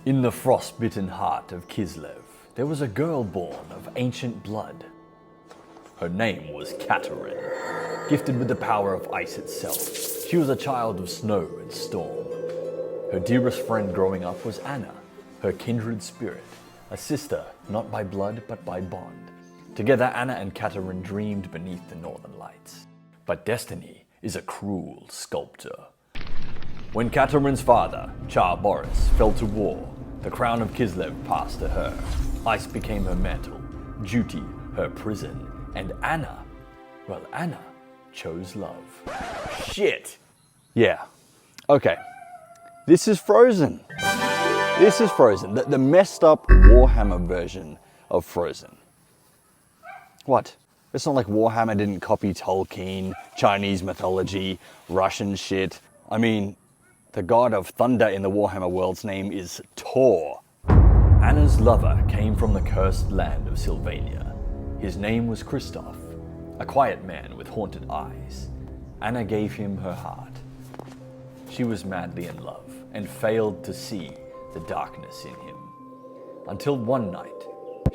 In the frost-bitten heart of Kislev, there was a girl born of ancient blood. Her name was Katarin, gifted with the power of ice itself. She was a child of snow and storm. Her dearest friend growing up was Anna, her kindred spirit, a sister not by blood but by bond. Together Anna and Katarin dreamed beneath the northern lights. But destiny is a cruel sculptor. When Katarin's father, Tsar Boris, fell to war, the crown of Kislev passed to her. Ice became her mantle, duty her prison, and Anna chose love. Shit! Yeah. Okay. This is Frozen. This is Frozen. The messed up Warhammer version of Frozen. What? It's not like Warhammer didn't copy Tolkien, Chinese mythology, Russian shit. I mean, the god of thunder in the Warhammer world's name is Thor. Anna's lover came from the cursed land of Sylvania. His name was Kristoff, a quiet man with haunted eyes. Anna gave him her heart. She was madly in love and failed to see the darkness in him. Until one night,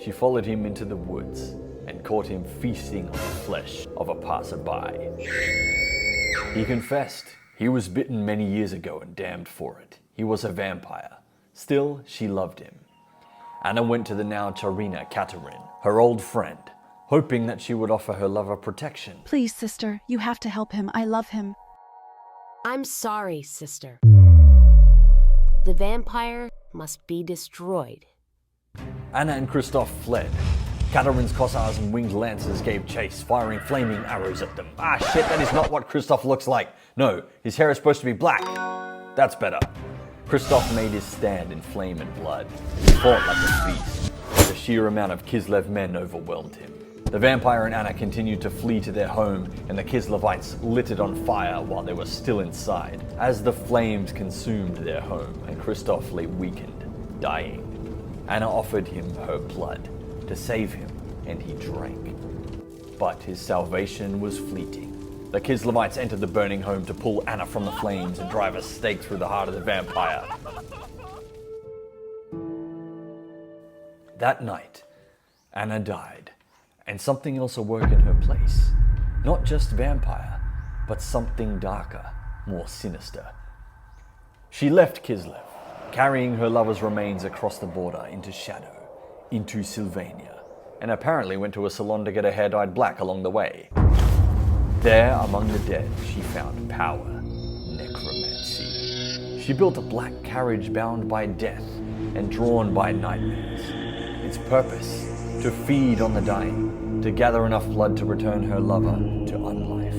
she followed him into the woods and caught him feasting on the flesh of a passerby. He confessed. He was bitten many years ago and damned for it. He was a vampire. Still, she loved him. Anna went to the now Tzarina Katarin, her old friend, hoping that she would offer her lover protection. Please, sister, you have to help him. I love him. I'm sorry, sister. The vampire must be destroyed. Anna and Kristoff fled. Katarin's Cossars and Winged Lancers gave chase, firing flaming arrows at them. Ah shit, that is not what Kristoff looks like. No, his hair is supposed to be black. That's better. Kristoff made his stand in flame and blood. He fought like a beast. The sheer amount of Kislev men overwhelmed him. The vampire and Anna continued to flee to their home, and the Kislevites lit it on fire while they were still inside. As the flames consumed their home, and Kristoff lay weakened, dying, Anna offered him her blood to save him, and he drank. But his salvation was fleeting. The Kislevites entered the burning home to pull Anna from the flames and drive a stake through the heart of the vampire. That night, Anna died, and something else awoke in her place. Not just vampire, but something darker, more sinister. She left Kislev, carrying her lover's remains across the border into shadow, into Sylvania, and apparently went to a salon to get her hair dyed black along the way. There, among the dead, she found power, necromancy. She built a black carriage bound by death and drawn by nightmares. Its purpose, to feed on the dying, to gather enough blood to return her lover to unlife.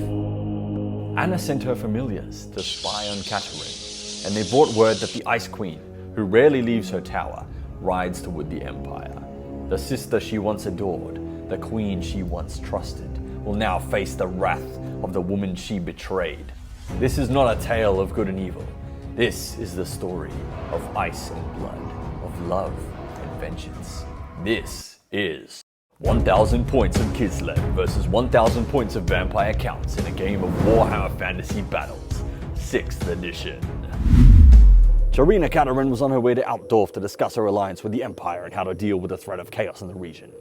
Anna sent her familiars to spy on Katarin, and they brought word that the Ice Queen, who rarely leaves her tower, rides toward the Empire. The sister she once adored, the queen she once trusted, will now face the wrath of the woman she betrayed. This is not a tale of good and evil. This is the story of ice and blood, of love and vengeance. This is 1,000 points of Kislev versus 1,000 points of Vampire Counts in a game of Warhammer Fantasy Battles, 6th edition. Tzarina Katarin was on her way to Altdorf to discuss her alliance with the Empire and how to deal with the threat of chaos in the region.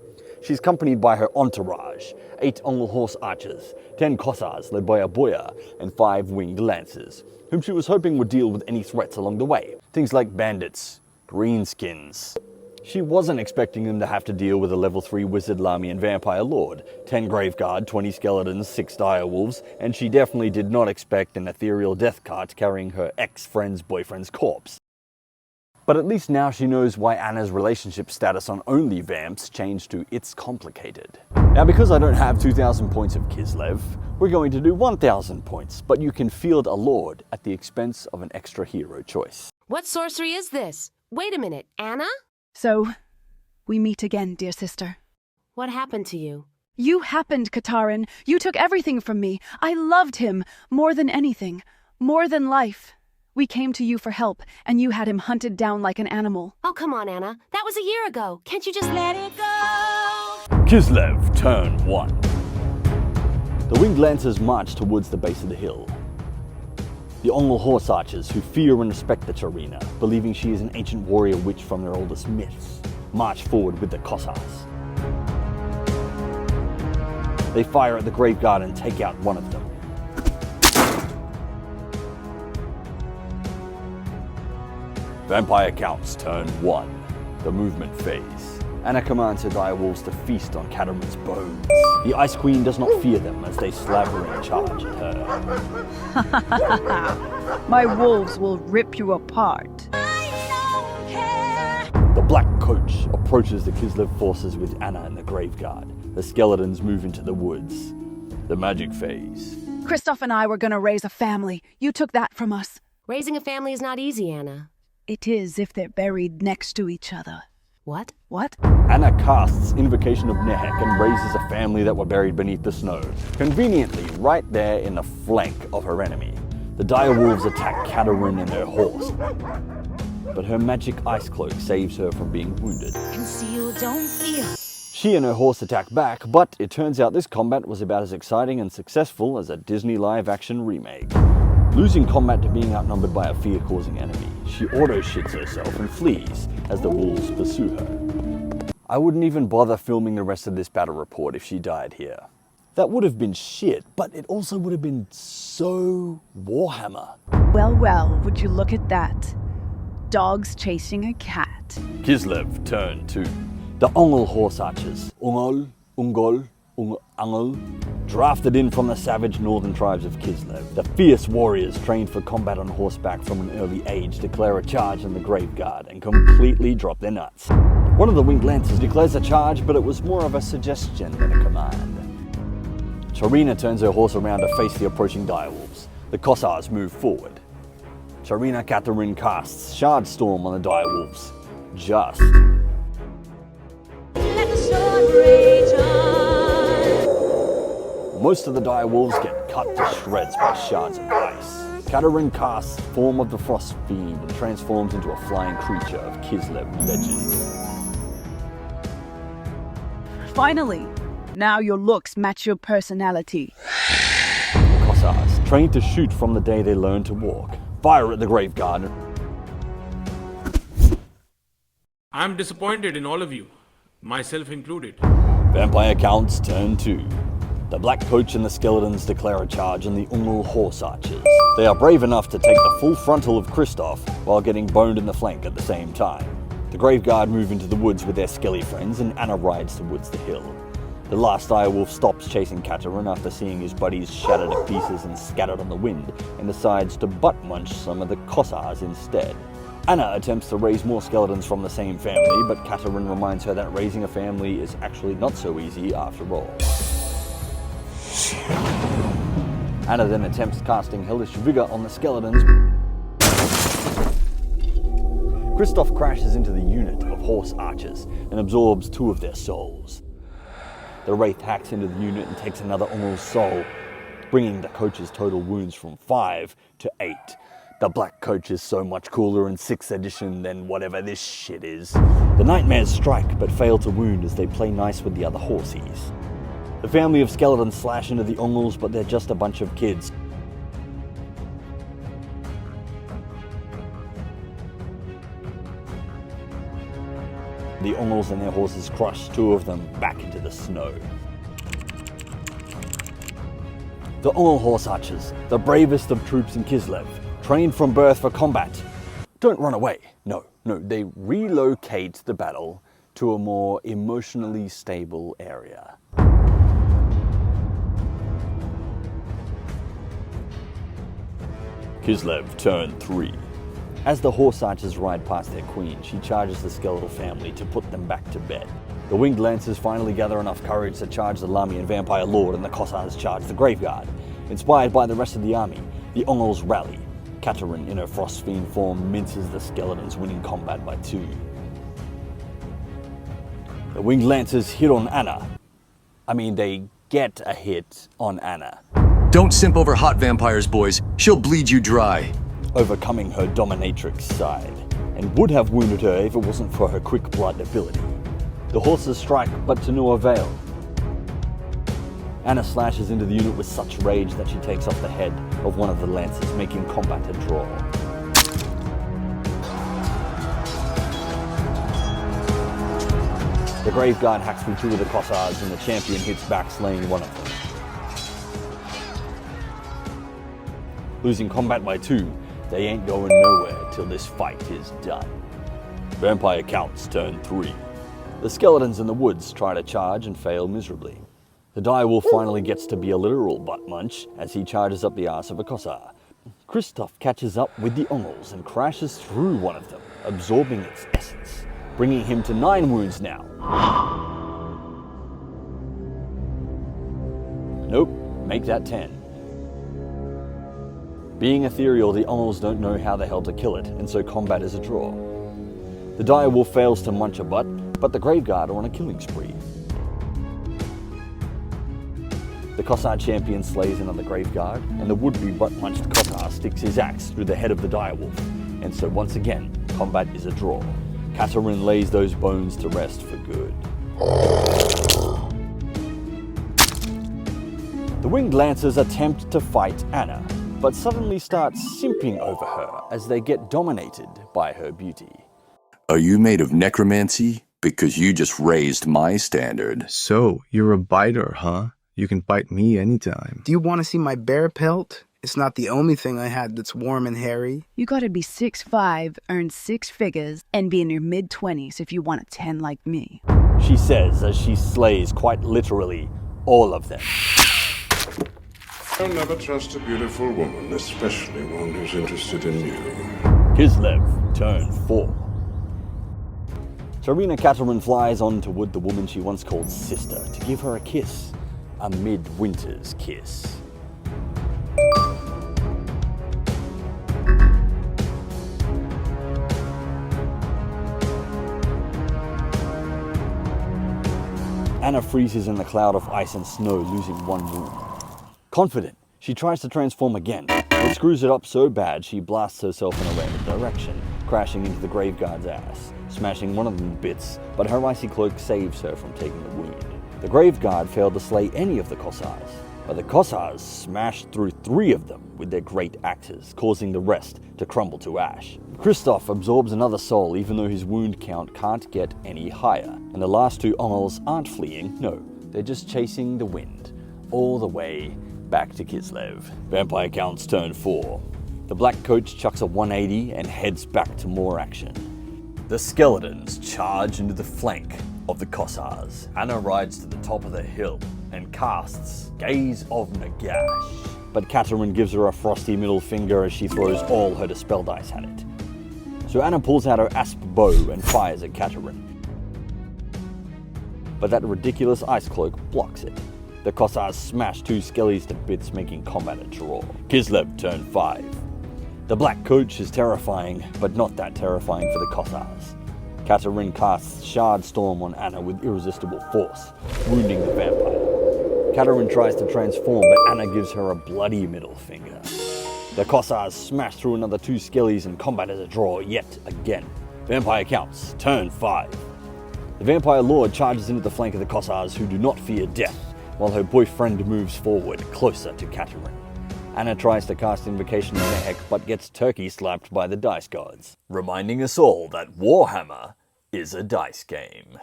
She's accompanied by her entourage, 8 on-horse archers, 10 Cossars led by a boyar, and 5 Winged Lancers, whom she was hoping would deal with any threats along the way. Things like bandits, greenskins. She wasn't expecting them to have to deal with a level 3 wizard Lahmian vampire lord, 10 graveguard, 20 skeletons, 6 direwolves, and she definitely did not expect an ethereal death cart carrying her ex-friend's boyfriend's corpse. But at least now she knows why Anna's relationship status on only vamps changed to it's complicated. Now because I don't have 2,000 points of Kislev, we're going to do 1,000 points, but you can field a lord at the expense of an extra hero choice. What sorcery is this? Wait a minute, Anna? So, we meet again, dear sister. What happened to you? You happened, Katarin. You took everything from me. I loved him more than anything, more than life. We came to you for help, and you had him hunted down like an animal. Oh, come on, Anna. That was a year ago. Can't you just let it go? Kislev, turn 1. The Winged Lancers marched towards the base of the hill. The Ongol horse archers, who fear and respect the Tzarina, believing she is an ancient warrior witch from their oldest myths, march forward with the Kossars. They fire at the Graveguard and take out one of them. Vampire Counts turn 1, the movement phase. Anna commands her direwolves to feast on Katarin's bones. The Ice Queen does not fear them as they slavering charge at her. My wolves will rip you apart. The Black Coach approaches the Kislev forces with Anna and the Graveguard. The skeletons move into the woods. The magic phase. Kristoff and I were gonna raise a family. You took that from us. Raising a family is not easy, Anna. It is if they're buried next to each other. What? What? Anna casts Invocation of Nehek and raises a family that were buried beneath the snow, conveniently right there in the flank of her enemy. The direwolves attack Katarin and her horse, but her magic ice cloak saves her from being wounded. Conceal, don't fear. She and her horse attack back, but it turns out this combat was about as exciting and successful as a Disney live-action remake. Losing combat to being outnumbered by a fear-causing enemy, she auto-shits herself and flees as the wolves pursue her. I wouldn't even bother filming the rest of this battle report if she died here. That would have been shit, but it also would have been so Warhammer. Well, well, would you look at that? Dogs chasing a cat. Kislev turn 2. The Ongol horse archers, Ungol, Angol, drafted in from the savage northern tribes of Kislev. The fierce warriors trained for combat on horseback from an early age declare a charge on the Graveguard and completely drop their nuts. One of the Winged Lancers declares a charge, but it was more of a suggestion than a command. Tzarina turns her horse around to face the approaching direwolves. The Kossars move forward. Tzarina Katarin casts Shard Storm on the direwolves. Just. Let the sword rage on. Most of the direwolves get cut to shreds by shards of ice. Katarin casts Form of the Frost Fiend and transforms into a flying creature of Kislev legend. Finally, now your looks match your personality. The Kossars, trained to shoot from the day they learned to walk, fire at the Graveguard. I'm disappointed in all of you, myself included. Vampire Counts turn 2. The Black Coach and the Skeletons declare a charge on the Ungol horse archers. They are brave enough to take the full frontal of Kristoff while getting boned in the flank at the same time. The Graveguard move into the woods with their skelly friends and Anna rides towards the hill. The last direwolf stops chasing Katarin after seeing his buddies shattered to pieces and scattered on the wind and decides to butt munch some of the Kossars instead. Anna attempts to raise more skeletons from the same family, but Katarin reminds her that raising a family is actually not so easy after all. Anna then attempts casting Hellish Vigor on the skeletons. Kristoff crashes into the unit of horse archers and absorbs 2 of their souls. The Wraith hacks into the unit and takes another Ungol's soul, bringing the coach's total wounds from 5 to 8. The Black Coach is so much cooler in 6th edition than whatever this shit is. The Nightmares strike but fail to wound as they play nice with the other horsies. The family of skeletons slash into the Ungols, but they're just a bunch of kids. The Ungols and their horses crush 2 of them back into the snow. The Ungol horse archers, the bravest of troops in Kislev, trained from birth for combat, don't run away. No, they relocate the battle to a more emotionally stable area. Kislev turn 3. As the horse archers ride past their queen, she charges the skeletal family to put them back to bed. The Winged Lancers finally gather enough courage to charge the Lahmian Vampire Lord, and the Kossars charge the Graveguard. Inspired by the rest of the army, the Ungols rally. Katarin, in her Frost Fiend form, minces the skeletons, winning combat by 2. The Winged Lancers hit on Anna. They get a hit on Anna. Don't simp over hot vampires, boys. She'll bleed you dry. Overcoming her dominatrix side, and would have wounded her if it wasn't for her quick blood ability. The horses strike, but to no avail. Anna slashes into the unit with such rage that she takes off the head, of one of the lancers, making combat a draw. The Graveguard hacks through 2 of the Kossars and the champion hits back, slaying one of them. Losing combat by 2, they ain't going nowhere till this fight is done. Vampire Counts turn 3. The skeletons in the woods try to charge and fail miserably. The direwolf finally gets to be a literal butt munch as he charges up the arse of a Kossar. Kristoff catches up with the Ongles and crashes through one of them, absorbing its essence, bringing him to 9 wounds now. Nope, make that 10. Being ethereal, the Ongles don't know how the hell to kill it, and so combat is a draw. The direwolf fails to munch a butt, but the Graveguard are on a killing spree. The Kossar champion slays another Graveguard, and the would-be butt-munched Kossar sticks his axe through the head of the direwolf, and so once again, combat is a draw. Katarin lays those bones to rest for good. The Winged Lancers attempt to fight Anna, but suddenly start simping over her as they get dominated by her beauty. Are you made of necromancy? Because you just raised my standard. So, you're a biter, huh? You can bite me anytime. Do you want to see my bear pelt? It's not the only thing I had that's warm and hairy. You gotta be 6'5", earn 6 figures, and be in your mid-20s if you want a 10 like me. She says as she slays quite literally all of them. I'll never trust a beautiful woman, especially one who's interested in you. Kislev, turn 4. Tzarina Katarin flies on toward the woman she once called sister to give her a kiss. A midwinter's kiss. Anna freezes in the cloud of ice and snow, losing 1 wound. Confident, she tries to transform again, but screws it up so bad she blasts herself in a random direction, crashing into the Graveguard's ass, smashing one of them to bits, but her icy cloak saves her from taking the wound. The Graveguard failed to slay any of the Kossars, but the Kossars smashed through 3 of them with their great axes, causing the rest to crumble to ash. Kristoff absorbs another soul even though his wound count can't get any higher, and the last 2 Ongles aren't fleeing, no, they're just chasing the wind, all the way back to Kislev. Vampire Counts turn 4. The Black Coach chucks a 180 and heads back to more action. The skeletons charge into the flank of the Kossars. Anna rides to the top of the hill and casts Gaze of Nagash. But Katarin gives her a frosty middle finger as she throws all her dispel dice at it. So Anna pulls out her asp bow and fires at Katarin. But that ridiculous ice cloak blocks it. The Kossars smash 2 skellies to bits, making combat a draw. Kislev turn 5. The Black Coach is terrifying, but not that terrifying for the Kossars. Katarin casts Shard Storm on Anna with irresistible force, wounding the vampire. Katarin tries to transform, but Anna gives her a bloody middle finger. The Kossars smash through another 2 skellies and combat as a draw yet again. Vampire Counts, turn 5. The Vampire Lord charges into the flank of the Kossars, who do not fear death, while her boyfriend moves forward, closer to Katarin. Anna tries to cast Invocation of Mehek, but gets turkey slapped by the dice gods, reminding us all that Warhammer is a dice game.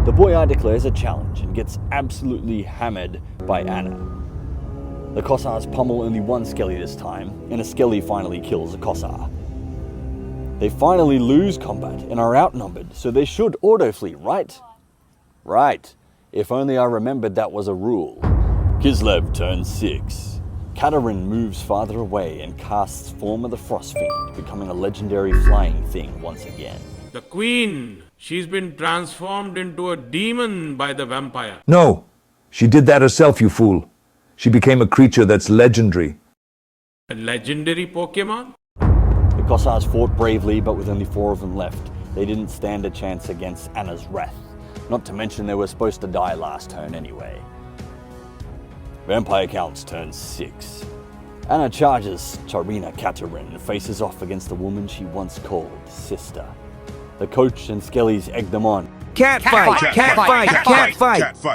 The boy-eye declares a challenge and gets absolutely hammered by Anna. The Kossars pummel only 1 skelly this time, and a skelly finally kills a Kossar. They finally lose combat and are outnumbered, so they should auto-flee, right? Right. If only I remembered that was a rule. Kislev turns 6. Katarin moves farther away and casts Form of the Frost Fiend, becoming a legendary flying thing once again. The queen, she's been transformed into a demon by the vampire. No, she did that herself, you fool. She became a creature that's legendary. A legendary Pokemon? The Kossars fought bravely, but with only 4 of them left, they didn't stand a chance against Anna's wrath. Not to mention they were supposed to die last turn anyway. Vampire Counts turn 6. Anna charges Tzarina Katarin and faces off against the woman she once called sister. The coach and skellies egg them on. Cat fight!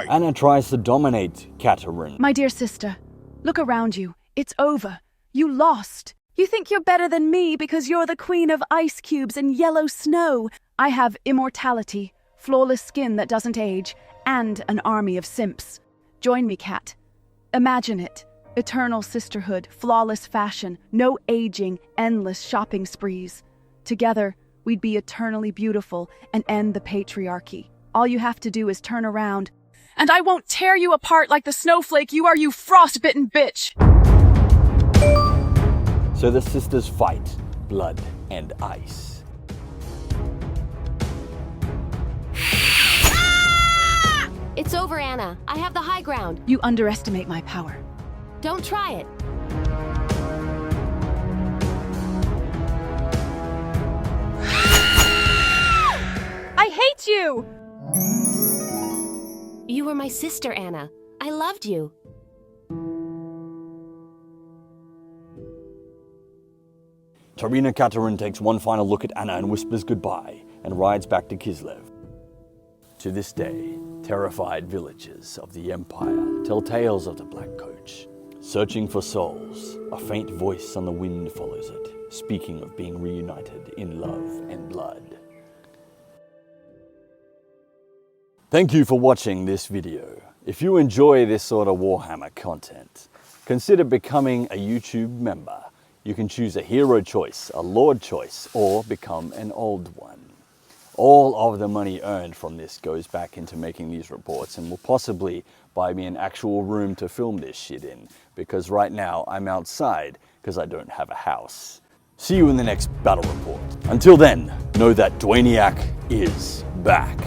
Anna tries to dominate Katarin. My dear sister, look around you. It's over. You lost. You think you're better than me because you're the queen of ice cubes and yellow snow. I have immortality, flawless skin that doesn't age, and an army of simps. Join me, Kat. Imagine it. Eternal sisterhood, flawless fashion, no aging, endless shopping sprees. Together, we'd be eternally beautiful and end the patriarchy. All you have to do is turn around, and I won't tear you apart like the snowflake you are, you frostbitten bitch! So the sisters fight, blood and ice. It's over, Anna. I have the high ground. You underestimate my power. Don't try it. I hate you! You were my sister, Anna. I loved you. Tzarina Katarin takes one final look at Anna and whispers goodbye and rides back to Kislev. To this day, terrified villagers of the Empire tell tales of the Black Coach. Searching for souls, a faint voice on the wind follows it, speaking of being reunited in love and blood. Thank you for watching this video. If you enjoy this sort of Warhammer content, consider becoming a YouTube member. You can choose a hero choice, a lord choice, or become an old one. All of the money earned from this goes back into making these reports and will possibly buy me an actual room to film this shit in, because right now I'm outside because I don't have a house. See you in the next battle report. Until then, know that Dwainiac is back.